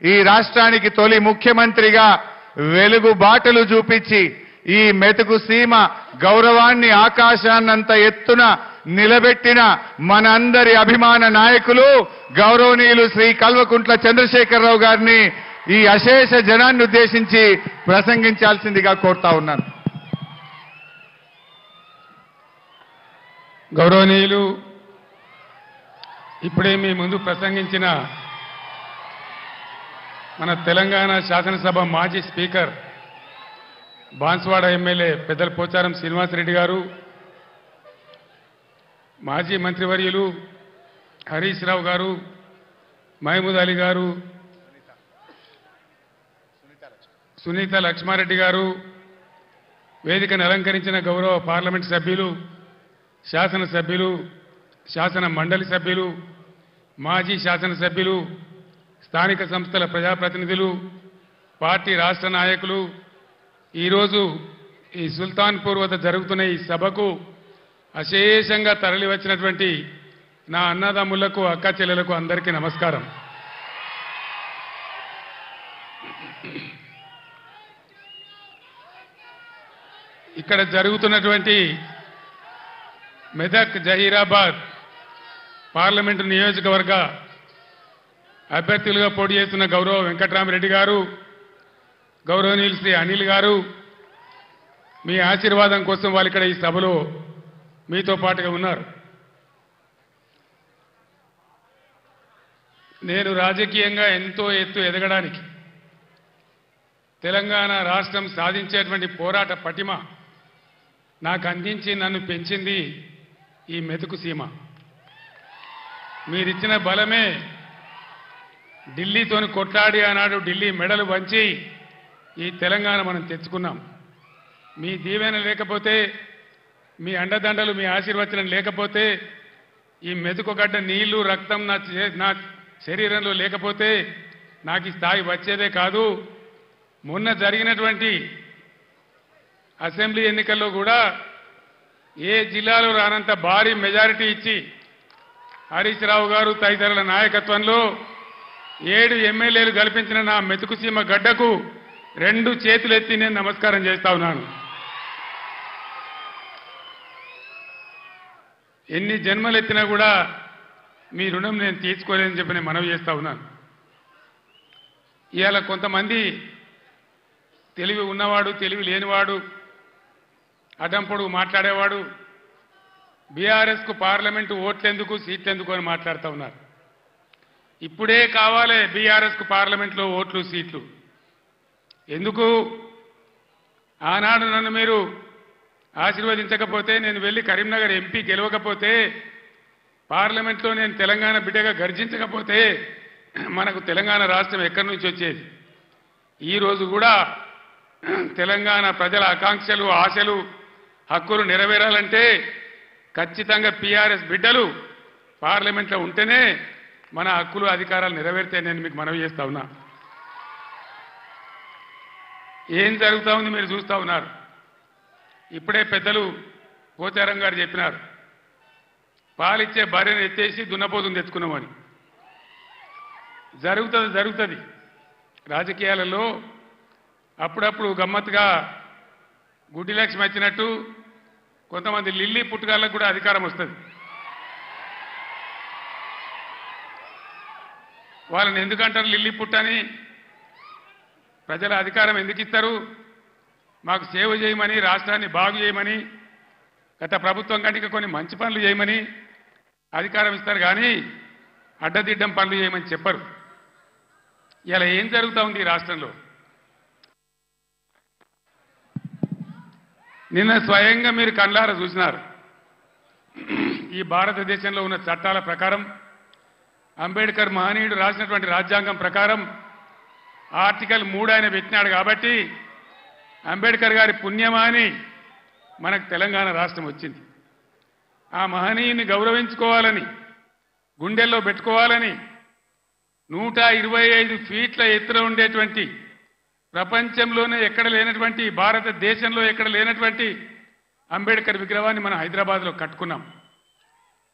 ఈ రాష్ట్రానికి తొలి ముఖ్యమంత్రిగా వెలుగు బాటలు చూపించి ఈ మెతుకు సీమ గౌరవాన్ని ఆకాశాన్నంత ఎత్తున నిలబెట్టిన మనందరి అభిమాన నాయకులు గౌరవనీయులు శ్రీ కల్వకుంట్ల చంద్రశేఖరరావు గారిని ఈ అశేష జనాన్ని ఉద్దేశించి ప్రసంగించాల్సిందిగా కోరుతా ఉన్నాను. గౌరవనీయులు ఇప్పుడే మీ ముందు ప్రసంగించిన మన తెలంగాణ శాసనసభ మాజీ స్పీకర్ బాన్స్వాడ ఎమ్మెల్యే పెద్దల పోచారం శ్రీనివాసరెడ్డి గారు, మాజీ మంత్రివర్యులు హరీష్ రావు గారు, మహమూద్ అలీ గారు, సునీత లక్ష్మారెడ్డి గారు, వేదికను అలంకరించిన గౌరవ పార్లమెంట్ సభ్యులు, శాసనసభ్యులు, శాసన మండలి సభ్యులు, మాజీ శాసనసభ్యులు, స్థానిక సంస్థల ప్రజాప్రతినిధులు, పార్టీ రాష్ట్ర నాయకులు, ఈరోజు ఈ సుల్తాన్పూర్ వద్ద జరుగుతున్న ఈ సభకు అశేషంగా తరలివచ్చినటువంటి నా అన్నదమ్ములకు, అక్క చెల్లెలకు అందరికీ నమస్కారం. ఇక్కడ జరుగుతున్నటువంటి మెదక్ జహీరాబాద్ పార్లమెంటు నియోజకవర్గ అభ్యర్థులుగా పోటీ చేస్తున్న గౌరవ వెంకట్రామరెడ్డి గారు, గౌరవనీయులు శ్రీ అనిల్ గారు, మీ ఆశీర్వాదం కోసం వాళ్ళు ఇక్కడ ఈ సభలో మీతో పాటుగా ఉన్నారు. నేను రాజకీయంగా ఎంతో ఎత్తు ఎదగడానికి తెలంగాణ రాష్ట్రం సాధించేటువంటి పోరాట పటిమ నాకు అందించి నన్ను పెంచింది ఈ మెతుకు సీమ. మీరిచ్చిన బలమే ఢిల్లీతోని కొట్లాడి ఆనాడు ఢిల్లీ మెడలు వంచి ఈ తెలంగాణ మనం తెచ్చుకున్నాం. మీ దీవెన లేకపోతే, మీ అండదండలు, మీ ఆశీర్వచనం లేకపోతే, ఈ మెతుకుగడ్డ నీళ్లు రక్తం నా శరీరంలో లేకపోతే నాకు ఈ స్థాయి వచ్చేదే కాదు. మొన్న జరిగినటువంటి అసెంబ్లీ ఎన్నికల్లో కూడా ఏ జిల్లాలో రానంత భారీ మెజారిటీ ఇచ్చి హరీష్ రావు గారు తదితరుల నాయకత్వంలో 7 ఎమ్మెల్యేలు కల్పించిన నా మెతుకుసీమ గడ్డకు 2 చేతులెత్తి నేను నమస్కారం చేస్తా ఉన్నాను. ఎన్ని జన్మలెత్తినా కూడా మీ రుణం నేను తీర్చుకోలేదని చెప్పి నేను మనవి చేస్తా ఉన్నాను. ఇవాళ కొంతమంది తెలివి ఉన్నవాడు, తెలివి లేనివాడు, అడంపొడుగు మాట్లాడేవాడు బీఆర్ఎస్కు పార్లమెంటు ఓట్లెందుకు, సీట్లెందుకు అని మాట్లాడుతూ ఉన్నారు. ఇప్పుడే కావాలి బీఆర్ఎస్కు పార్లమెంట్లో ఓట్లు, సీట్లు. ఎందుకు? ఆనాడు నన్ను మీరు ఆశీర్వదించకపోతే, నేను వెళ్ళి కరీంనగర్ ఎంపీ గెలవకపోతే, పార్లమెంట్లో నేను తెలంగాణ బిడ్డగా గర్జించకపోతే మనకు తెలంగాణ రాష్ట్రం ఎక్కడి నుంచి వచ్చేది? ఈరోజు కూడా తెలంగాణ ప్రజల ఆకాంక్షలు, ఆశలు, హక్కులు నెరవేరాలంటే ఖచ్చితంగా టీఆర్ఎస్ బిడ్డలు పార్లమెంట్లో ఉంటేనే మన హక్కులు, అధికారాలు నెరవేరితే నేను మీకు మనవి చేస్తా ఉన్నా. ఏం జరుగుతూ ఉంది మీరు చూస్తూ ఉన్నారు. ఇప్పుడే పెద్దలు పోచారం గారు చెప్పినారు, పాలిచ్చే భార్యను ఎత్తేసి దున్నపోతుని తెచ్చుకున్నామని. జరుగుతుంది. రాజకీయాలలో అప్పుడప్పుడు గమ్మత్తుగా గుడ్డి లక్ష్మి వచ్చినట్టు కొంతమంది లిల్లీ పుట్టుగాళ్ళకు కూడా అధికారం వస్తుంది. వాళ్ళని ఎందుకంటారు లిల్లీ పుట్టని? ప్రజల అధికారం ఎందుకు ఇస్తారు? మాకు సేవ చేయమని, రాష్ట్రాన్ని బాగు చేయమని, గత ప్రభుత్వం కంటే కొన్ని మంచి పనులు చేయమని అధికారం ఇస్తారు, కానీ అడ్డదిడ్డం పనులు చేయమని చెప్పరు. ఇలా ఏం జరుగుతూ ఉంది ఈ రాష్ట్రంలో? నిన్న స్వయంగా మీరు కళ్ళారా చూసినారు. ఈ భారతదేశంలో ఉన్న చట్టాల ప్రకారం, అంబేద్కర్ మహనీయుడు రాసినటువంటి రాజ్యాంగం ప్రకారం ఆర్టికల్ 3 ఆయన పెట్టినాడు కాబట్టి అంబేద్కర్ గారి పుణ్యమాని మనకు తెలంగాణ రాష్ట్రం వచ్చింది. ఆ మహనీయుని గౌరవించుకోవాలని, గుండెల్లో పెట్టుకోవాలని 125 ఫీట్ల ఎత్తున ఉండేటువంటి, ప్రపంచంలోనే ఎక్కడ లేనటువంటి, భారతదేశంలో ఎక్కడ లేనటువంటి అంబేద్కర్ విగ్రహాన్ని మనం హైదరాబాద్లో కట్టుకున్నాం.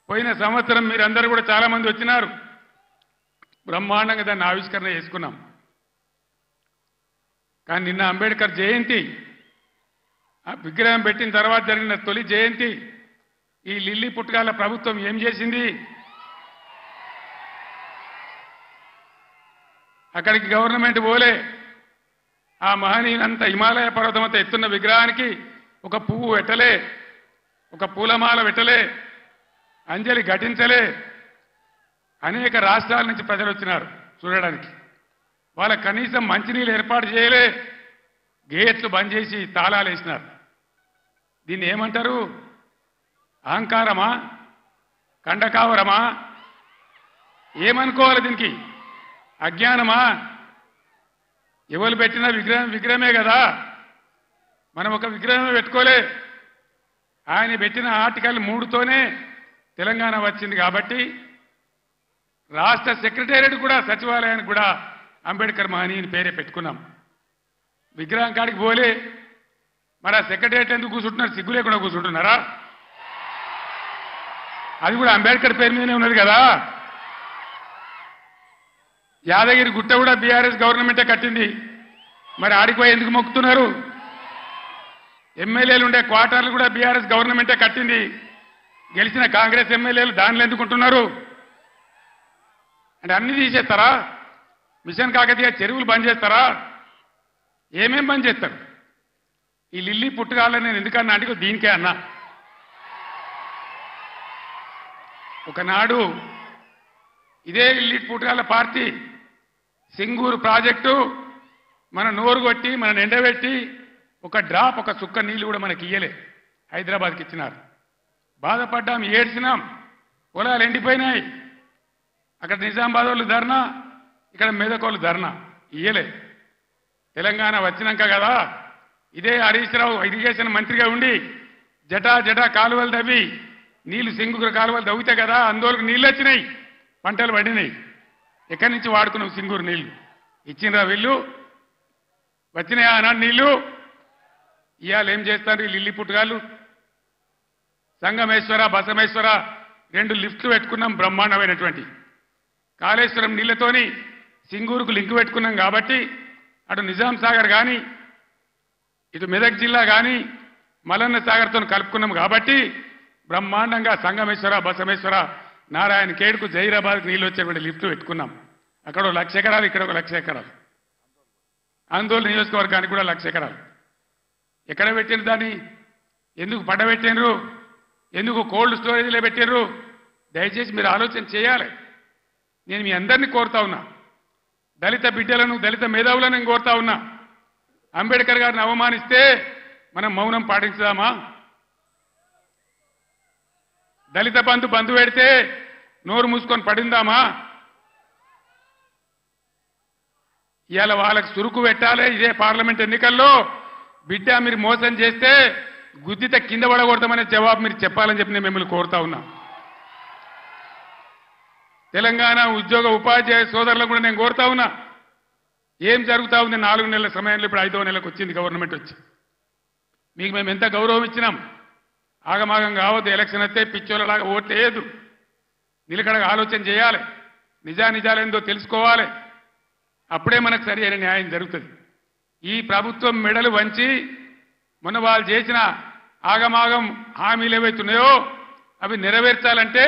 పోయిన సంవత్సరం మీరందరూ కూడా చాలామంది వచ్చినారు, బ్రహ్మాండంగా దాన్ని ఆవిష్కరణ చేసుకున్నాం. కానీ నిన్న అంబేద్కర్ జయంతి, ఆ విగ్రహం పెట్టిన తర్వాత జరిగిన తొలి జయంతి, ఈ లిల్లీ పుట్కాల ప్రభుత్వం ఏం చేసింది? అక్కడికి గవర్నమెంట్ పోలే. ఆ మహనీయునంత హిమాలయ పర్వతం అంతా ఎత్తున్న విగ్రహానికి ఒక పువ్వు పెట్టలే, ఒక పూలమాల పెట్టలే, అంజలి ఘటించలే. అనేక రాష్ట్రాల నుంచి ప్రజలు వచ్చినారు చూడడానికి. వాళ్ళ కనీసం మంచినీళ్ళు ఏర్పాటు చేయలే, గేట్లు బంద్ చేసి తాళాలు వేసినారు. దీన్ని ఏమంటారు? అహంకారమా? కండకావరమా? ఏమనుకోవాలి దీనికి? అజ్ఞానమా? ఎవరు పెట్టిన విగ్రహమే కదా, మనం ఒక విగ్రహమే పెట్టుకోలే. ఆయన పెట్టిన ఆర్టికల్ 3తోనే తెలంగాణ వచ్చింది కాబట్టి రాష్ట్ర సెక్రటేరియట్ కూడా, సచివాలయానికి కూడా అంబేద్కర్ మహనీయుని పేరే పెట్టుకున్నాం. విగ్రహం కాడికి పోలే. మరి ఆ సెక్రటేరియట్ ఎందుకు కూర్చుంటున్నారు? సిగ్గు లేకుండా కూర్చుంటున్నారా? అది కూడా అంబేద్కర్ పేరు మీదనే ఉన్నది కదా. యాదగిరి గుట్ట కూడా బీఆర్ఎస్ గవర్నమెంటే కట్టింది. మరి ఆడిపోయి ఎందుకు మొక్కుతున్నారు? ఎమ్మెల్యేలు ఉండే క్వార్టర్లు కూడా బీఆర్ఎస్ గవర్నమెంటే కట్టింది. గెలిచిన కాంగ్రెస్ ఎమ్మెల్యేలు దానిలో ఎందుకుంటున్నారు? అంటే అన్ని తీసేస్తారా? మిషన్ కాకతీయ చెరువులు బంద్ చేస్తారా? ఏమేం బంద్ చేస్తారు? ఈ లిల్లీ పుట్టుకాలని నేను ఎందుకన్నా అంటే దీనికే అన్నా. ఒకనాడు ఇదే లిల్లీ పుట్టుకాల పార్టీ సింగూరు ప్రాజెక్టు మన నోరు కొట్టి, మన ఎండబెట్టి ఒక డ్రాప్, ఒక చుక్క నీళ్లు కూడా మనకి ఇయ్యలే. హైదరాబాద్కి ఇచ్చినారు. బాధపడ్డాం, ఏడ్చినాం. పొలాలు ఎండిపోయినాయి. అక్కడ నిజామాబాద్ వాళ్ళు ధర్నా, ఇక్కడ మెదకోళ్ళు ధర్నా. ఇయ్యలే. తెలంగాణ వచ్చినాక కదా ఇదే హరీష్ రావు ఇరిగేషన్ మంత్రిగా ఉండి జటా కాలువలు తవ్వి నీళ్లు సింగూరు కాలువలు తవ్వితే కదా ఆందోళనకు నీళ్ళు వచ్చినాయి, పంటలు పడినాయి. ఎక్కడి నుంచి వాడుకున్నాం సింగూరు నీళ్లు? ఇచ్చినరా వీళ్ళు? వచ్చినాయా ఆనాడు నీళ్లు? ఇవాళ ఏం చేస్తారు ఈ లిల్లీ పుట్టుగాళ్ళు? సంగమేశ్వర, బసమేశ్వర 2 లిఫ్ట్లు పెట్టుకున్నాం, బ్రహ్మాండమైనటువంటి. కాళేశ్వరం నీళ్లతోని సింగూరుకు లింక్ పెట్టుకున్నాం కాబట్టి అటు నిజాం సాగర్ కానీ, ఇటు మెదక్ జిల్లా కానీ మలన్న సాగర్తో కలుపుకున్నాం కాబట్టి బ్రహ్మాండంగా సంగమేశ్వర, బసమేశ్వర, నారాయణ ఖేడ్కు, జైరాబాద్కు నీళ్ళు వచ్చేటువంటి లిఫ్ట్ పెట్టుకున్నాం. అక్కడ 1,00,000 ఎకరాలు, ఇక్కడ 1,00,000 ఎకరాలు. ఆందోళన నియోజకవర్గానికి కూడా 1,00,000 ఎకరాలు. ఎక్కడ పెట్టిన దాన్ని? ఎందుకు పడబెట్టినరు? ఎందుకు కోల్డ్ స్టోరేజ్లో పెట్టినరు? దయచేసి మీరు ఆలోచన చేయాలి. నేను మీ అందరినీ కోరుతా ఉన్నా, దళిత బిడ్డలను, దళిత మేధావులను నేను కోరుతా ఉన్నా. అంబేద్కర్ గారిని అవమానిస్తే మనం మౌనం పాటించుదామా? దళిత బంధు పెడితే నోరు మూసుకొని పడిందామా? ఇవాళ వాళ్ళకి సురుకు పెట్టాలి. ఇదే పార్లమెంట్ ఎన్నికల్లో బిడ్డ మీరు మోసం చేస్తే గుద్దిత కింద పడకూడదామనే జవాబు మీరు చెప్పాలని చెప్పి నేను మిమ్మల్ని కోరుతా ఉన్నా. తెలంగాణ ఉద్యోగ ఉపాధ్యాయ సోదరులకు కూడా నేను కోరుతా ఉన్నా, ఏం జరుగుతా ఉంది 4 నెలల సమయంలో ఇప్పుడు 5వ నెలకు వచ్చింది గవర్నమెంట్ వచ్చి. మీకు మేము ఎంత గౌరవం ఇచ్చినాం. ఆగమాగం కావద్దు. ఎలక్షన్ వస్తే పిచ్చోళ్ళలాగా ఓట్లు వేయద్దు. నిలకడగా ఆలోచన చేయాలి. నిజానిజాలేందో తెలుసుకోవాలి. అప్పుడే మనకు సరి అయిన న్యాయం జరుగుతుంది. ఈ ప్రభుత్వం మెడలు వంచి మొన్న వాళ్ళు చేసిన ఆగమాగం హామీలు ఏవైతున్నాయో అవి నెరవేర్చాలంటే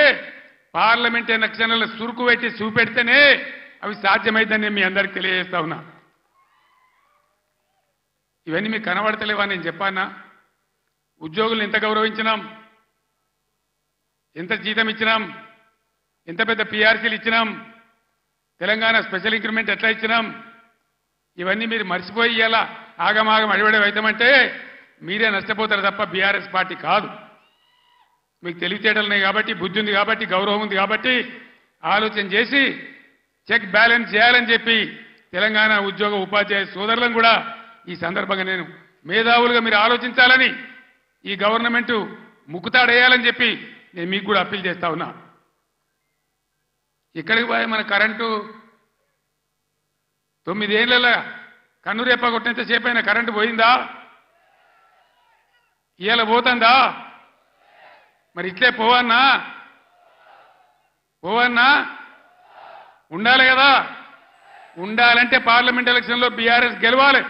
పార్లమెంట్ ఎలక్షన్లలో సురుకు పెట్టి చూపెడితేనే అవి సాధ్యమైందని మీ అందరికీ తెలియజేస్తా ఉన్నా. ఇవన్నీ మీకు కనబడతలేవా? నేను చెప్పానా? ఉద్యోగులను ఎంత గౌరవించినాం, ఎంత జీతం ఇచ్చినాం, ఎంత పెద్ద పీఆర్సీలు ఇచ్చినాం, తెలంగాణ స్పెషల్ ఇంక్రిమెంట్ ఎట్లా ఇచ్చినాం, ఇవన్నీ మీరు మర్చిపోయి ఇలా ఆగమాగం అడివడే అవుతామంటే మీరే నష్టపోతారు తప్ప బీఆర్ఎస్ పార్టీ కాదు. మీకు తెలివితేటలు ఉన్నాయి కాబట్టి, బుద్ధి ఉంది కాబట్టి, గౌరవం ఉంది కాబట్టి ఆలోచన చేసి చెక్ బ్యాలెన్స్ చేయాలని చెప్పి తెలంగాణ ఉద్యోగ ఉపాధ్యాయ సోదరులను కూడా ఈ సందర్భంగా నేను మేధావులుగా మీరు ఆలోచించాలని, ఈ గవర్నమెంట్ ముక్కుతాడేయాలని చెప్పి నేను మీకు కూడా అప్పీల్ చేస్తా ఉన్నా. ఇక్కడికి పోయి మన కరెంటు 9 ఏళ్ళ కన్నురేప కొట్టినంతసేపు అయినా కరెంటు పోయిందా? ఇవాళ పోతుందా? మరి ఇట్లే పోవన్నా ఉండాలి కదా. ఉండాలంటే పార్లమెంట్ ఎలక్షన్లో బీఆర్ఎస్ గెలవాలి.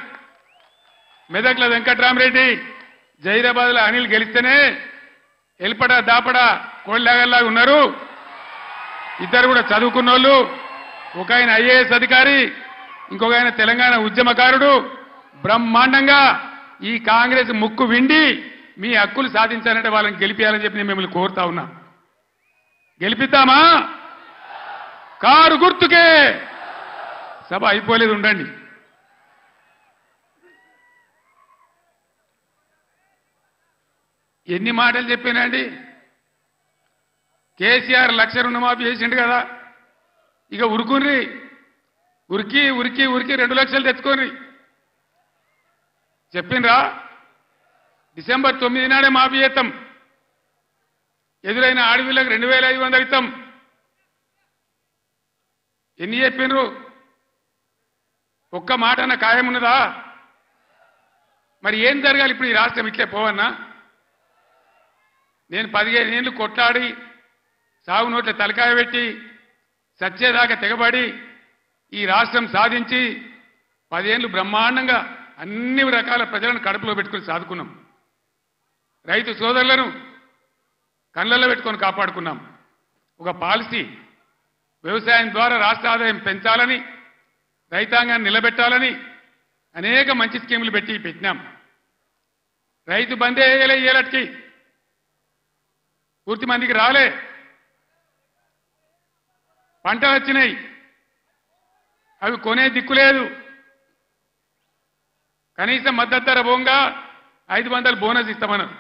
మెదక్ల వెంకట్రామరెడ్డి, జైరాబాద్లో అనిల్ గెలిస్తేనే ఎల్పడా దాపడా కోళ్ళలాగా ఉన్నారు. ఇద్దరు కూడా చదువుకున్నోళ్ళు. ఒక ఆయన ఐఏఎస్ అధికారి, ఇంకొక ఆయన తెలంగాణ ఉద్యమకారుడు. బ్రహ్మాండంగా ఈ కాంగ్రెస్ ముక్కు విండి మీ హక్కులు సాధించాలంటే వాళ్ళని గెలిపించాలని చెప్పి నేను మిమ్మల్ని కోరుతా ఉన్నా. గెలిపిద్దామా? కారు గుర్తుకే. సభ అయిపోలేదు, ఉండండి. ఎన్ని మాటలు చెప్పానండి. కేసీఆర్ 1,00,000 రుణమాఫీ చేసిండు కదా, ఇక ఉరుకుని ఉరికి ఉరికి ఉరికి 2 లక్షలు తెచ్చుకోని చెప్పిండ్రా. డిసెంబర్ 9 నాడే మాఫీ చేస్తాం. ఎదురైన ఆడవిళ్ళకి 2,500 ఇస్తాం. ఎన్ని చెప్పిండ్రు? ఒక్క మాట అన్న ఖాయం ఉన్నదా? మరి ఏం జరగాలి ఇప్పుడు? ఈ రాష్ట్రం ఇట్లే పోవన్నా? నేను 15 ఏళ్ళు కొట్లాడి సాగు నోట్ల తలకాయ పెట్టి సచ్చేదాకా తెగబడి ఈ రాష్ట్రం సాధించి 10 ఏళ్ళు బ్రహ్మాండంగా అన్ని రకాల ప్రజలను కడుపులో పెట్టుకుని సాదుకున్నాం. రైతు సోదరులను కళ్ళల్లో పెట్టుకొని కాపాడుకున్నాం. ఒక పాలసీ, వ్యవసాయం ద్వారా రాష్ట్ర ఆదాయం పెంచాలని, రైతాంగాన్ని నిలబెట్టాలని అనేక మంచి స్కీములు పెట్టినాం. రైతు బందే ఏలటికి పూర్తి మందికి రాలే. పంటలు వచ్చినాయి, అవి కొనే దిక్కులేదు. కనీసం మద్దతు ధర పోగా 500 బోనస్ ఇస్తామన్నారు.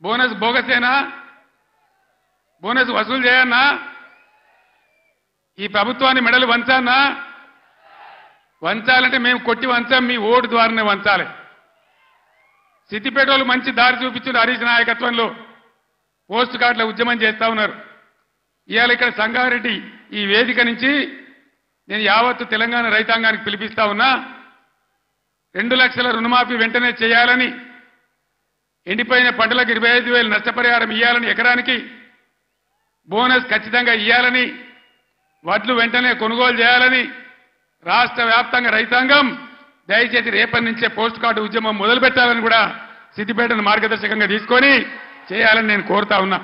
బోనస్ బోగసేనా? బోనస్ వసూలు చేయన్నా? ఈ ప్రభుత్వాన్ని మెడలు వంచానా? వంచాలంటే మేము కొట్టి వంచాం, మీ ఓటు ద్వారానే వంచాలి. సిద్దిపేటలో మంచి దారి చూపించారు. హరీష్ నాయకత్వంలో పోస్ట్ కార్డుల ఉద్యమం చేస్తా ఉన్నారు. ఇవాళ ఇక్కడ సంగారెడ్డి ఈ వేదిక నుంచి నేను యావత్తు తెలంగాణ రైతాంగానికి పిలిపిస్తా ఉన్నా. 2 లక్షల రుణమాఫీ వెంటనే చేయాలని, ఎండిపోయిన పంటలకు 25,000 నష్టపరిహారం ఇవ్వాలని, ఎకరానికి బోనస్ ఖచ్చితంగా ఇవ్వాలని, వడ్లు వెంటనే కొనుగోలు చేయాలని రాష్ట్ర వ్యాప్తంగా రైతాంగం దయచేసి రేపటి నుంచే పోస్ట్ కార్డు ఉద్యమం మొదలు పెట్టాలని కూడా సిద్దిపేటను మార్గదర్శకంగా తీసుకొని చేయాలని నేను కోరుతా ఉన్నా.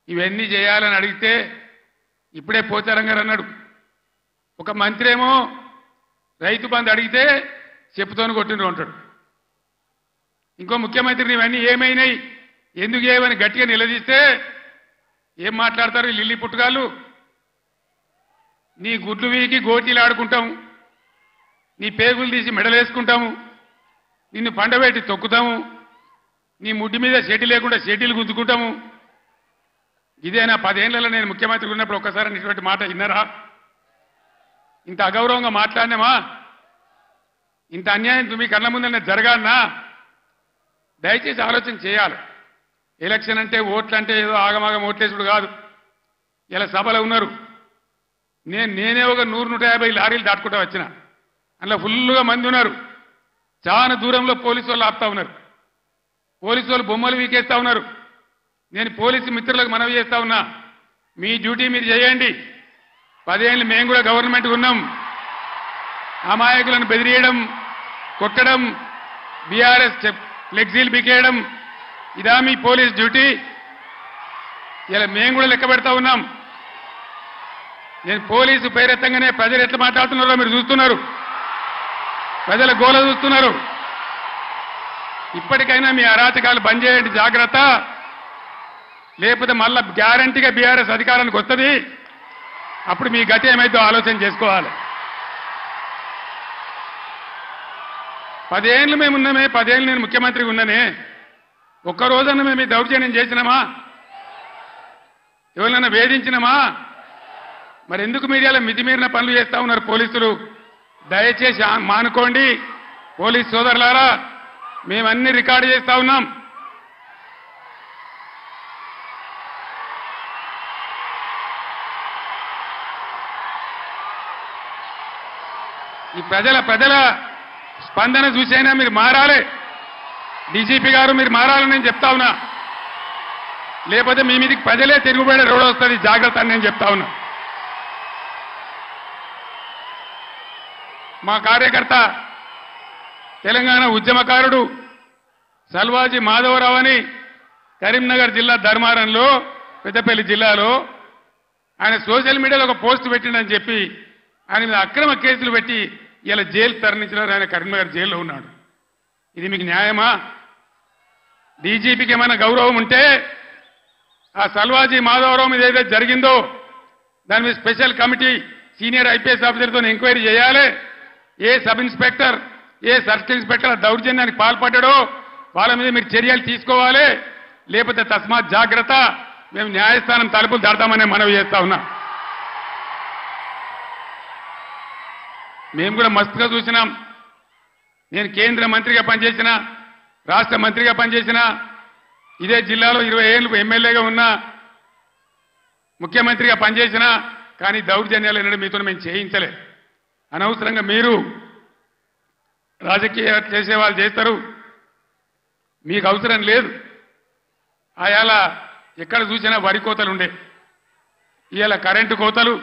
ఇవన్నీ చేయాలని అడిగితే ఇప్పుడే పోచారం గారు అన్నాడు, ఒక మంత్రి ఏమో రైతు బంధు అడిగితే చెప్పుతోని కొట్టిండ్రు అంటాడు. ఇంకో ముఖ్యమంత్రిని ఇవన్నీ ఏమైనాయి, ఎందుకు ఏమని గట్టిగా నిలదీస్తే ఏం మాట్లాడతారు ఈ లిల్లీ పుట్టుగాళ్ళు? నీ గుడ్లు వీకి గోటీలు ఆడుకుంటాము, నీ పేగులు తీసి మెడలేసుకుంటాము, నిన్ను పండబెట్టి తొక్కుతాము, నీ ముడ్డి మీద షెడ్డి లేకుండా షెడ్డీలు గుంజుకుంటాము. ఇదేనా 10 ఏళ్లలో నేను ముఖ్యమంత్రి ఉన్నప్పుడు ఒక్కసారి ఇటువంటి మాట విన్నారా? ఇంత అగౌరవంగా మాట్లాడినామా? ఇంత అన్యాయం మీ కళ్ళ ముందనే జరగాలనా? దయచేసి ఆలోచన చేయాలి. ఎలక్షన్ అంటే ఓట్లు అంటే ఏదో ఆగమాగం ఓట్లేసుడు కాదు. ఇలా సభలో ఉన్నారు, నేనే ఒక 100-150 లారీలు దాటుకుంటా వచ్చిన, అందులో ఫుల్గా మంది ఉన్నారు. చాలా దూరంలో పోలీసు వాళ్ళు ఆపుతా ఉన్నారు, పోలీసు వాళ్ళు బొమ్మలు వీకేస్తా ఉన్నారు. నేను పోలీసు మిత్రులకు మనవి చేస్తా ఉన్నా, మీ డ్యూటీ మీరు చేయండి. 10 ఏళ్ళు మేము కూడా గవర్నమెంట్ ఉన్నాం. అమాయకులను బెదిరియడం, కొట్టడం, బీఆర్ఎస్ ఫ్లెక్సీలు బికేయడం, ఇదా మీ పోలీస్ డ్యూటీ? ఇలా మేము కూడా లెక్క పెడతా ఉన్నాం. నేను పోలీసు పేరెత్తంగానే ప్రజలు ఎట్లా మాట్లాడుతున్నారో మీరు చూస్తున్నారు, ప్రజల గోల చూస్తున్నారు. ఇప్పటికైనా మీ అరాచకాలు బంద్ చేయండి, జాగ్రత్త. లేకపోతే మళ్ళా గ్యారంటీగా బీఆర్ఎస్ అధికారానికి వస్తుంది. అప్పుడు మీ గతి ఏమైందో ఆలోచన చేసుకోవాలి. 10 ఏళ్ళు మేము ఉన్నామే, 10 ఏళ్ళు నేను ముఖ్యమంత్రిగా ఉన్నానే, ఒక్కరోజన్నా మేము ఈ దౌర్జన్యం చేసినామా? ఎవరినైనా వేధించినామా? మరి ఎందుకు మీడియాలో మితిమీరిన పనులు చేస్తా ఉన్నారు పోలీసులు? దయచేసి మానుకోండి పోలీస్ సోదరులారా, మేమన్నీ రికార్డు చేస్తా ఉన్నాం. ఈ ప్రజల స్పందన చూసైనా మీరు మారాలి. డీజీపీ గారు మీరు మారాలని నేను చెప్తా ఉన్నా, లేకపోతే మీ మీదకి ప్రజలే తిరుగుబడే రోడ్ వస్తుంది, జాగ్రత్త అని నేను చెప్తా ఉన్నా. మా కార్యకర్త తెలంగాణ ఉద్యమకారుడు సల్వాజీ మాధవరావు అని కరీంనగర్ జిల్లా ధర్మారంలో పెద్దపల్లి జిల్లాలో ఆయన సోషల్ మీడియాలో ఒక పోస్ట్ పెట్టిండని చెప్పి ఆయన మీద అక్రమ కేసులు పెట్టి ఇలా జైలు తరలించినారు. ఆయన కరీంనగర్ జైల్లో ఉన్నాడు. ఇది మీకు న్యాయమా? డీజీపీకి ఏమైనా గౌరవం ఉంటే ఆ సల్వాజీ మాధవరావు మీద ఏదైతే జరిగిందో దాని మీద స్పెషల్ కమిటీ సీనియర్ ఐపీఎస్ ఆఫీసర్తో ఎంక్వైరీ చేయాలి. ఏ సబ్ ఇన్స్పెక్టర్ ఏ సర్కిల్ ఇన్స్పెక్టర్ దౌర్జన్యానికి పాల్పడ్డాడో వాళ్ళ మీద మీరు చర్యలు తీసుకోవాలి. లేకపోతే తస్మాత్ జాగ్రత్త, మేము న్యాయస్థానం తలుపులు దాడతామనే మనవి చేస్తా ఉన్నా. మేము కూడా మస్తుగా చూసినాం. నేను కేంద్ర మంత్రిగా పనిచేసిన, రాష్ట్ర మంత్రిగా పనిచేసిన, ఇదే జిల్లాలో 20 ఏళ్ళు ఎమ్మెల్యేగా ఉన్నా, ముఖ్యమంత్రిగా పనిచేసిన, కానీ దౌర్జన్యాలు ఎన్నడూ మీతో మేము చేయించలే. అనవసరంగా మీరు రాజకీయ చేసే వాళ్ళు చేస్తారు, మీకు అవసరం లేదు. ఆయాల ఎక్కడ చూసినా వరి కోతలు ఉండే, ఇవాళ కరెంటు కోతలు,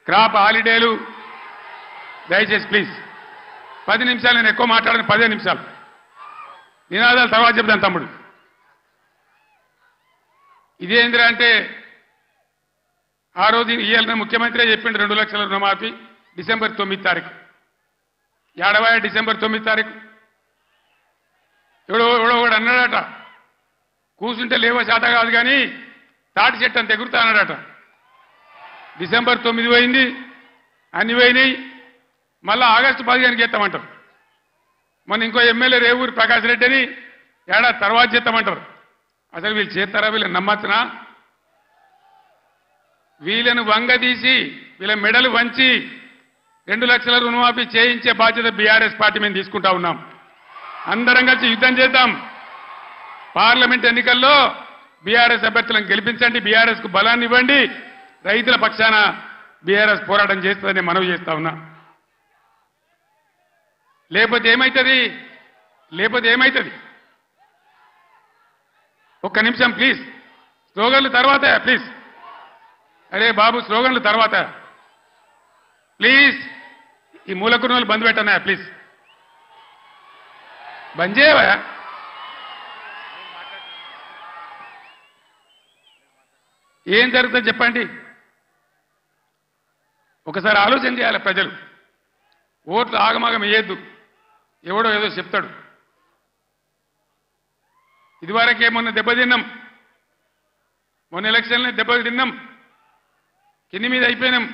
క్రాప్ హాలిడేలు. దయచేసి ప్లీజ్ 10 నిమిషాలు, నేను ఎక్కువ మాట్లాడను, 15 నిమిషాలు నినాదాలు తర్వాత చెప్తాను తమ్ముడు. ఇదేంద్రా అంటే ఆ రోజు ఇవాళ ముఖ్యమంత్రి చెప్పిండు 2 లక్షల రుణమాఫీ డిసెంబర్ 9 తారీఖు. ఏడవాయ డిసెంబర్ 9 తారీఖు ఎవడో కూడా అన్నాడట, కూర్చుంటే లేవో శాత కాదు కానీ తాటి చెట్టు అంత ఎగురుతా అన్నాడట. డిసెంబర్ 9 పోయింది, అన్ని పోయినాయి. మళ్ళా ఆగస్టు 15 చేస్తామంటారు. మొన్న ఇంకో ఎమ్మెల్యే రేవూరి ప్రకాష్ రెడ్డి అని ఏడాది తర్వాత చేస్తామంటారు. అసలు వీళ్ళు చేస్తారా? వీళ్ళని నమ్మచ్చునా? వీళ్ళను వంగదీసి వీళ్ళ మెడలు వంచి 2 లక్షల రుణమాఫీ చేయించే బాధ్యత బీఆర్ఎస్ పార్టీ మేము తీసుకుంటా ఉన్నాం. అందరం కలిసి యుద్ధం చేద్దాం. పార్లమెంట్ ఎన్నికల్లో బీఆర్ఎస్ అభ్యర్థులను గెలిపించండి, బీఆర్ఎస్ కు బలాన్ని ఇవ్వండి. రైతుల పక్షాన బీఆర్ఎస్ పోరాటం చేస్తుందని మనవి చేస్తా ఉన్నా. లేకపోతే ఏమైతుంది? ఒక్క నిమిషం ప్లీజ్. స్లోగన్లు తర్వాత ప్లీజ్. అరే బాబు, స్లోగన్లు తర్వాత ప్లీజ్. ఈ మూలకున్నోళ్ళు బంద్ పెట్టనా ప్లీజ్, బంద్ చేయవా? ఏం జరుగుతుంది చెప్పండి. ఒకసారి ఆలోచన చేయాలి ప్రజలు. ఓట్లు ఆగమాగం వేయద్దు, ఎవడో ఏదో చెప్తాడు. ఇదివరకే మొన్న దెబ్బతిన్నాం, మొన్న ఎలక్షన్లో దెబ్బతిన్నాం, కింది మీద అయిపోయినాం.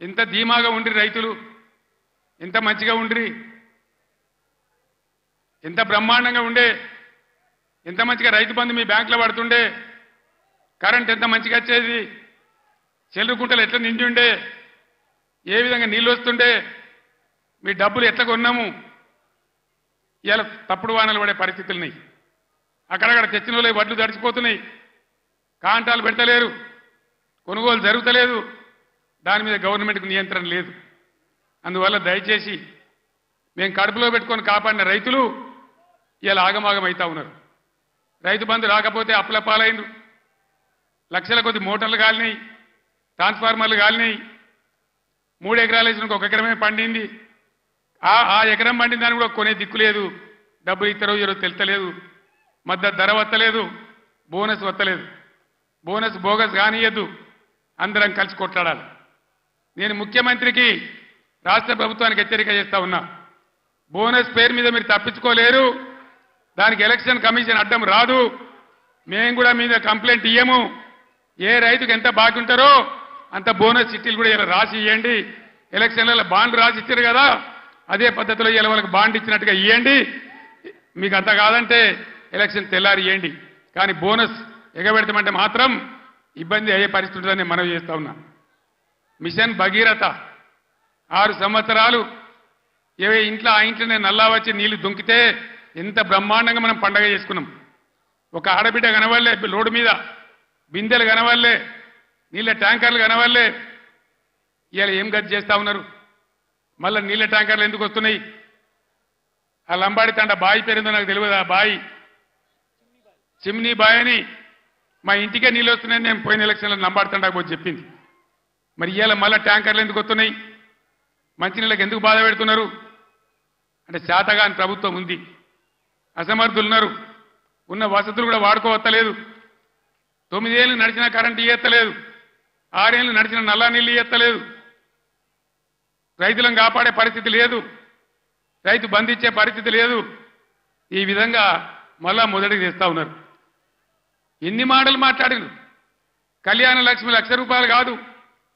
ఎంత ధీమాగా ఉండ్రి రైతులు, ఎంత మంచిగా ఉండ్రి, ఎంత బ్రహ్మాండంగా ఉండే, ఎంత మంచిగా రైతు బంధు మీ బ్యాంకులో పడుతుండే, కరెంట్ ఎంత మంచిగా వచ్చేది, చెల్లుకుంటలు ఎట్లా నిండి ఉండే, ఏ విధంగా నీళ్ళు వస్తుండే, మీ డబ్బులు ఎట్లా కొన్నాము. ఇలా తప్పుడు వానలు పడే పరిస్థితులున్నాయి. అక్కడక్కడ తెచ్చిన వాళ్ళు వడ్లు తడిచిపోతున్నాయి, కాంటాలు పెడతలేరు, కొనుగోలు జరుగుతలేదు. దాని మీద గవర్నమెంట్కు నియంత్రణ లేదు. అందువల్ల దయచేసి మేము కడుపులో పెట్టుకొని కాపాడిన రైతులు ఇలా ఆగమాగం అవుతా ఉన్నారు. రైతు బంధు రాకపోతే అప్పుల పాలైండు, లక్షల కొద్ది మోటార్లు కాలినాయి, ట్రాన్స్ఫార్మర్లు కాలినాయి. 3 ఎకరాలు వేసిన 1 ఎకరమే పండింది. ఆ ఎకరం పండిన దాన్ని కూడా కొనే దిక్కు లేదు. డబ్బులు ఇస్తారో ఈరోజు తెలుస్తలేదు, మద్దతు ధర వత్తలేదు, బోనస్ వత్తలేదు. బోనస్ బోగస్ కానియద్దు, అందరం కలిసి కొట్లాడాలి. నేను ముఖ్యమంత్రికి రాష్ట్ర ప్రభుత్వానికి హెచ్చరిక చేస్తా ఉన్నా. బోనస్ పేరు మీద మీరు తప్పించుకోలేరు. దానికి ఎలక్షన్ కమిషన్ అడ్డం రాదు. మేము కూడా మీద కంప్లైంట్ ఇయ్యము. ఏ రైతుకు ఎంత బాకీ ఉంటారో అంత బోనస్ చిట్టీలు కూడా ఇలా రాసి ఇవ్వండి. ఎలక్షన్లలో బాండ్ రాసి ఇచ్చారు కదా, అదే పద్ధతిలో ఇలా వాళ్ళకి బాండ్ ఇచ్చినట్టుగా ఇవ్వండి. మీకు అంత కాదంటే ఎలక్షన్ తెల్లారి ఇవ్వండి. కానీ బోనస్ ఎగబెడతామంటే మాత్రం ఇబ్బంది అయ్యే పరిస్థితి ఉంటుందని మనవి చేస్తా ఉన్నా. మిషన్ భగీరథ 6 సంవత్సరాలు ఇంట్లో ఆ ఇంట్లోనే నల్లా వచ్చి నీళ్లు దుంకితే ఎంత బ్రహ్మాండంగా మనం పండగ చేసుకున్నాం. ఒక ఆడబిడ్డ కనవల్లే, రోడ్డు మీద బిందెలు కనవల్లే, నీళ్ళ ట్యాంకర్లు కనవల్లే. ఇవాళ ఏం గతి చేస్తా ఉన్నారు? మళ్ళీ నీళ్ళ ట్యాంకర్లు ఎందుకు వస్తున్నాయి? ఆ లంబాడి తండ బాయి పేరుందో నాకు తెలియదు. ఆ బాయి చిమ్నీ బాయ్ అని మా ఇంటికే నీళ్ళు వస్తున్నాయని నేను పోయిన ఎలక్షన్లో లంబాడి తండకు పోయి చెప్పింది. మరి ఇవాళ మళ్ళీ ట్యాంకర్లు ఎందుకు వస్తున్నాయి? మంచినీళ్ళకి ఎందుకు బాధ పెడుతున్నారు అంటే శాతగాని ప్రభుత్వం ఉంది, అసమర్థులున్నారు, ఉన్న వసతులు కూడా వాడుకోవత్తలేదు. 9 ఏళ్ళు నడిచిన కరెంటు ఇయ్యత్తలేదు, 6 ఏళ్ళు నడిచిన నల్లా నీళ్ళు ఇయ్యత్తలేదు, రైతులను కాపాడే పరిస్థితి లేదు, రైతు బంధించే పరిస్థితి లేదు. ఈ విధంగా మళ్ళా మొదటికి తెస్తా ఉన్నారు. ఎన్ని మాటలు మాట్లాడిను. కళ్యాణ లక్ష్మి ₹1,00,000 కాదు,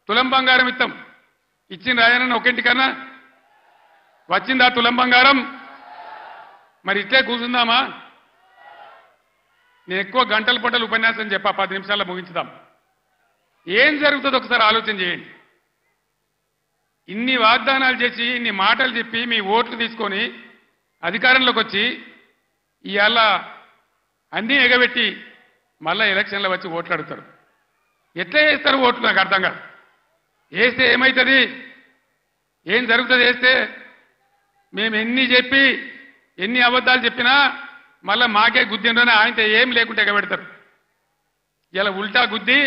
తులం బంగారం ఇస్తాం. ఇచ్చిన రాయనన్న ఒకింటికన్నా వచ్చిందా తులం బంగారం? మరి ఇట్లే కూర్చుందామా? నేను ఎక్కువ గంటల పట్టలు ఉపన్యాసం చెప్పా, 10 నిమిషాల్లో ముగించుదాం. ఏం జరుగుతుందో ఒకసారి ఆలోచన చేయండి. ఇన్ని వాగ్దానాలు చేసి ఇన్ని మాటలు చెప్పి మీ ఓట్లు తీసుకొని అధికారంలోకి వచ్చి ఇవాళ అన్నీ ఎగబెట్టి మళ్ళా ఎలక్షన్లో వచ్చి ఓట్లు అడుగుతారు. ఎట్లా వేస్తారు ఓట్లు? నాకు అర్థం కాదు. వేస్తే ఏమవుతుంది? ఏం జరుగుతుంది వేస్తే? మేము ఎన్ని చెప్పి ఎన్ని అబద్ధాలు చెప్పినా మళ్ళా మాకే గుద్దిండ్రని ఆయనతో ఏం లేకుంటే ఎగబెడతారు. ఇలా ఉల్టా గుద్ది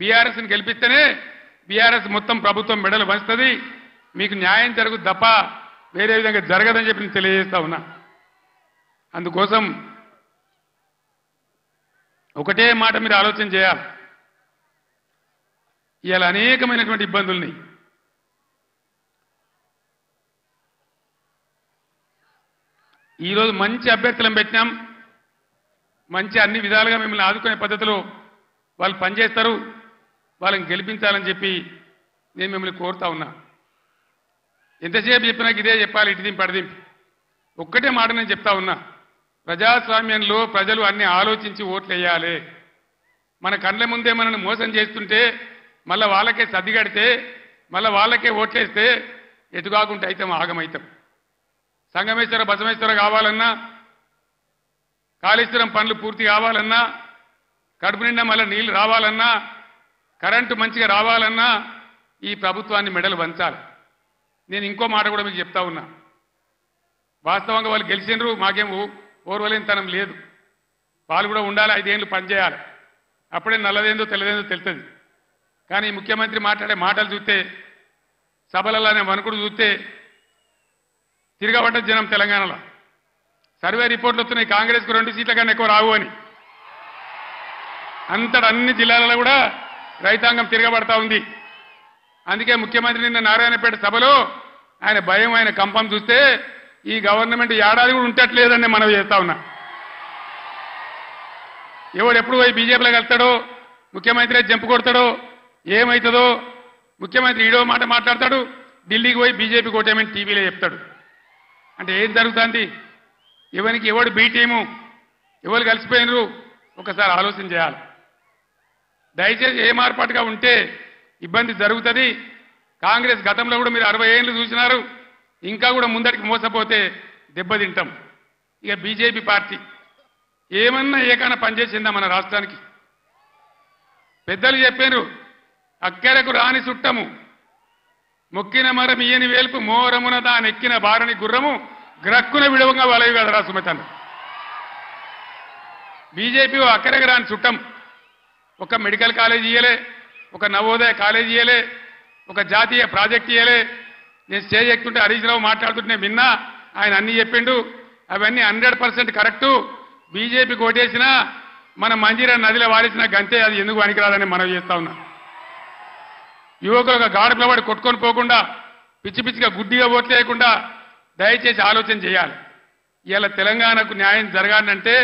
బీఆర్ఎస్ని గెలిపిస్తేనే బీఆర్ఎస్ మొత్తం ప్రభుత్వం మెడలు పంచుతుంది, మీకు న్యాయం జరుగుతుంది తప్ప వేరే విధంగా జరగదని చెప్పి నేను తెలియజేస్తా ఉన్నా. అందుకోసం ఒకటే మాట మీరు ఆలోచన చేయాలి. ఇవాళ అనేకమైనటువంటి ఇబ్బందుల్ని ఈరోజు మంచి అభ్యర్థులను పెట్టినాం, మంచి అన్ని విధాలుగా మిమ్మల్ని ఆదుకునే పద్ధతిలో వాళ్ళు పనిచేస్తారు, వాళ్ళని గెలిపించాలని చెప్పి నేను మిమ్మల్ని కోరుతా ఉన్నా. ఎంతసేపు చెప్పినా ఇదే చెప్పాలి, ఇటు దింపి అడిదింపి. ఒక్కటే మాట నేను చెప్తా ఉన్నా, ప్రజాస్వామ్యంలో ప్రజలు అన్ని ఆలోచించి ఓట్లు వేయాలి. మన కళ్ళ ముందే మనల్ని మోసం చేస్తుంటే మళ్ళీ వాళ్ళకే సర్దిగడితే మళ్ళీ వాళ్ళకే ఓట్లేస్తే ఎటుకాకుంటే అయితే ఆగమవుతాం. సంగమేశ్వర బసమేశ్వర కావాలన్నా, కాళేశ్వరం పనులు పూర్తి కావాలన్నా, కడుపు నిండా మళ్ళీ నీళ్లు రావాలన్నా, కరెంటు మంచిగా రావాలన్నా ఈ ప్రభుత్వాన్ని మెడలు వంచాలి. నేను ఇంకో మాట కూడా మీకు చెప్తా ఉన్నా. వాస్తవంగా వాళ్ళు గెలిచినరు, మాకేం ఓర్వలేనితనం లేదు. వాళ్ళు కూడా ఉండాలి, 5 ఏళ్ళు పనిచేయాలి. అప్పుడే నల్లదేందో తెల్లదేందో తెలుస్తుంది. కానీ ముఖ్యమంత్రి మాట్లాడే మాటలు చూస్తే, సభలలోనే వణుకుడు చూస్తే తిరగబడ్డ జనం తెలంగాణలో. సర్వే రిపోర్ట్లు వస్తున్నాయి, కాంగ్రెస్కు 2 సీట్ల కన్నా ఎక్కువ రావు అని. అంతటా అన్ని జిల్లాలలో కూడా రైతాంగం తిరగబడతా ఉంది. అందుకే ముఖ్యమంత్రి నిన్న నారాయణపేట సభలో ఆయన భయం, ఆయన కంపం చూస్తే ఈ గవర్నమెంట్ ఏడాది కూడా ఉండట్లేదని మనం చేస్తా ఉన్నా. ఎవడు ఎప్పుడు పోయి బీజేపీలో కలుస్తాడో, ముఖ్యమంత్రి జంపు కొడతాడో, ఏమవుతుందో. ముఖ్యమంత్రి ఈడో మాట మాట్లాడతాడు, ఢిల్లీకి పోయి బీజేపీ కోటేమని టీవీలో చెప్తాడు. అంటే ఏం జరుగుతుంది? ఎవరికి ఎవడు బీ టీము, ఎవరు కలిసిపోయినరు ఒకసారి ఆలోచన చేయాలి. దయచేసి ఏ మార్పాటుగా ఉంటే ఇబ్బంది జరుగుతుంది. కాంగ్రెస్ గతంలో కూడా మీరు 60 ఏళ్ళు చూసినారు, ఇంకా కూడా ముందరికి మోసపోతే దెబ్బతింటాం. ఇక బీజేపీ పార్టీ ఏమన్నా ఏకైనా పనిచేసిందా మన రాష్ట్రానికి? పెద్దలు చెప్పారు, అక్కెరకు రాని చుట్టము మొక్కిన మరం ఇయ్యని వేల్పు మోరమున దానెక్కిన బారని గుర్రము గ్రక్కున విడవంగా వలవి కదరా సుమతన్న. బీజేపీ అక్కరకు రాని చుట్టం. ఒక మెడికల్ కాలేజ్ ఇయ్యలే, ఒక నవోదయ కాలేజ్ ఇయ్యలే, ఒక జాతీయ ప్రాజెక్ట్ ఇయ్యలే. నేను స్టేజ్ ఎక్కుతుంటే హరీష్ రావు మాట్లాడుతుంటే విన్నా, ఆయన అన్ని చెప్పిండు. అవన్నీ 100% కరెక్టు. బీజేపీ కోటేసినా మన మంజీరా నదిలో వారేసిన గంతే, అది ఎందుకు పనికిరాదని మనం చేస్తా ఉన్నా. యువకులు ఒక గాడు పిల్లవాడు కొట్టుకొని పోకుండా, పిచ్చి పిచ్చిగా గుడ్డిగా ఓట్లేయకుండా దయచేసి ఆలోచన చేయాలి. ఇవాళ తెలంగాణకు న్యాయం జరగాలంటే,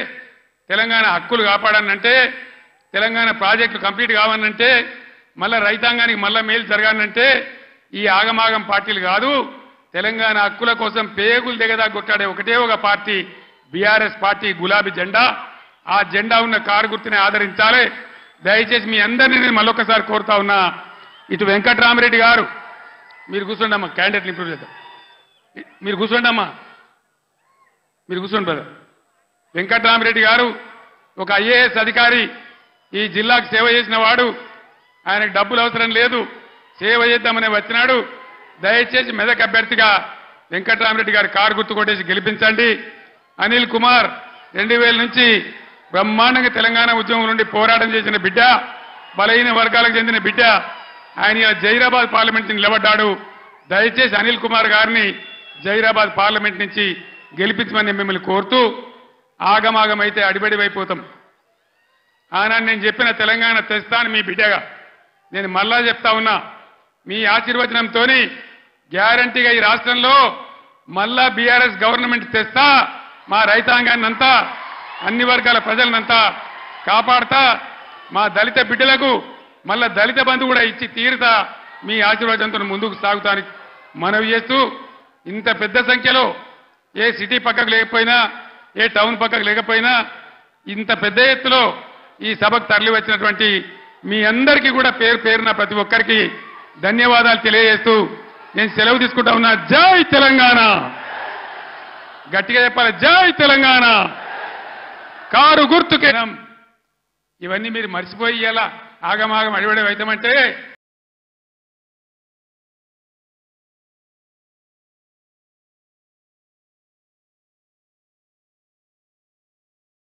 తెలంగాణ హక్కులు కాపాడాలంటే, తెలంగాణ ప్రాజెక్టులు కంప్లీట్ కావాలంటే, మళ్ళా రైతాంగానికి మళ్ళా మేలు జరగాలంటే ఈ ఆగమాగం పార్టీలు కాదు. తెలంగాణ హక్కుల కోసం పేగులు దిగదా కొట్టాడే ఒకటే ఒక పార్టీ బీఆర్ఎస్ పార్టీ, గులాబీ జెండా. ఆ జెండా ఉన్న కారు గుర్తుని ఆదరించాలి. దయచేసి మీ అందరినీ నేను మళ్ళొకసారి కోరుతా ఉన్నా. ఇటు వెంకట్రామరెడ్డి గారు, మీరు కూర్చోండి అమ్మా, క్యాండిడేట్లు ఇంప్రూవ్ చేద్దాం. మీరు కూర్చోండి అమ్మా, మీరు కూర్చోండి బ్రదర్. వెంకట్రామరెడ్డి గారు ఒక ఐఏఎస్ అధికారి, ఈ జిల్లాకు సేవ చేసిన వాడు. ఆయనకు డబ్బులు అవసరం లేదు, సేవ చేద్దామని వచ్చినాడు. దయచేసి మెదక్ అభ్యర్థిగా వెంకట్రామరెడ్డి గారు కారు గుర్తు కొట్టేసి గెలిపించండి. అనిల్ కుమార్ 2000 నుంచి బ్రహ్మాండంగా తెలంగాణ ఉద్యమం నుండి పోరాటం చేసిన బిడ్డ, బలహీన వర్గాలకు చెందిన బిడ్డ. ఆయన జైరాబాద్ పార్లమెంట్ నిలబడ్డాడు. దయచేసి అనిల్ కుమార్ గారిని జైరాబాద్ పార్లమెంట్ నుంచి గెలిపించమని మిమ్మల్ని కోరుతూ ఆగమాగమైతే అడిబడివైపోతాం. ఆనాడు నేను చెప్పిన తెలంగాణ తెస్తాను మీ బిడ్డగా. నేను మళ్ళా చెప్తా ఉన్నా, మీ ఆశీర్వచనంతో గ్యారంటీగా ఈ రాష్ట్రంలో మళ్ళా బీఆర్ఎస్ గవర్నమెంట్ తెస్తా, మా రైతాంగాన్ని అంతా అన్ని వర్గాల ప్రజలనంతా కాపాడతా, మా దళిత బిడ్డలకు మళ్ళా దళిత బంధు కూడా ఇచ్చి తీరుతా, మీ ఆశీర్వాదంతో ముందుకు సాగుతానికి మనవి చేస్తూ, ఇంత పెద్ద సంఖ్యలో ఏ సిటీ పక్కకు లేకపోయినా ఏ టౌన్ పక్కకు లేకపోయినా ఇంత పెద్ద ఎత్తులో ఈ సభకు తరలి వచ్చినటువంటి మీ అందరికీ కూడా పేరు పేరున ప్రతి ఒక్కరికి ధన్యవాదాలు తెలియజేస్తూ నేను సెలవు తీసుకుంటా ఉన్నా. జై తెలంగాణ. గట్టిగా చెప్పాలి, జై తెలంగాణ. కారు గుర్తుకే. ఇవన్నీ మీరు మర్చిపోయి ఇలా ఆగమాగం అడివడి అవుతామంటే